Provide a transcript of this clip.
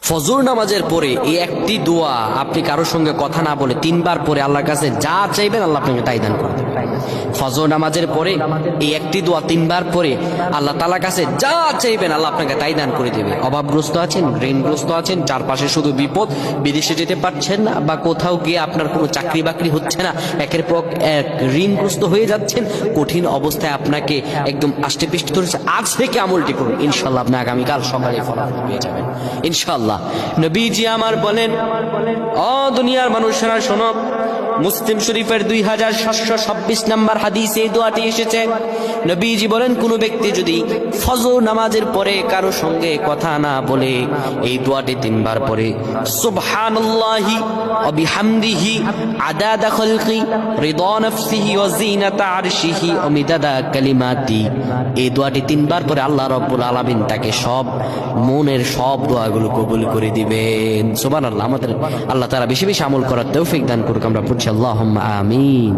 ফজর নামাজের পরে এই একটি দোয়া আপনি কারোর সঙ্গে কথা না বলে 3 বার পরে আল্লাহর কাছে যা চাইবেন আল্লাহ আপনাকে তাই দান করবে। ফজর নামাজের পরে এই একটি দোয়া 3 বার পরে আল্লাহ তাআলার কাছে যা চাইবেন আল্লাহ আপনাকে তাই দান করে দেবে। অভাবগ্রস্ত আছেন, ঋণগ্রস্ত আছেন, চারপাশে শুধু বিপদ, বিদেশে যেতে পারছেন না বা কোথাও গিয়ে আপনার কোনো চাকরি বাকরি হচ্ছে না, একের পর এক ঋণগ্রস্ত হয়ে যাচ্ছেন, কঠিন অবস্থায় আপনাকে একদম আষ্টে পৃষ্ঠে ধরেছে, আজ থেকে আমলটি করুন, ইনশাআল্লাহ আপনি আগামীকাল সকালে ফলাফল পেয়ে যাবেন ইনশাআল্লাহ। নবীজি আমার বলেন, ও দুনিয়ার মানুষেরা শোনো, মুসলিম শরীফের 2726 নম্বর হাদিসে এই দোয়াটি এসেছে। নবীজি বলেন, কোন ব্যক্তি যদি ফজর নামাজের পরে কারো সঙ্গে কথা না বলে এই দোয়াটি 3 বার পরে, সুবহানাল্লাহি ওয়া বিহামদিহি আদাদা খালকি রিদা নাফসিহি ওয়া জিনাতা আরশিহি ওয়া মিদাদা কালিমাতি, এই দোয়াটি 3 বার পরে আল্লাহ রাব্বুল আলামিন তাকে সব মনের সব দোয়াগুলো কবুল করে দিবেন। সুবহানাল্লাহ। আমাদের আল্লাহ তাআলা বেশি বেশি আমল করার তৌফিক দান করুক। আমরা পড়ছি আল্লাহুম্মা আমিন।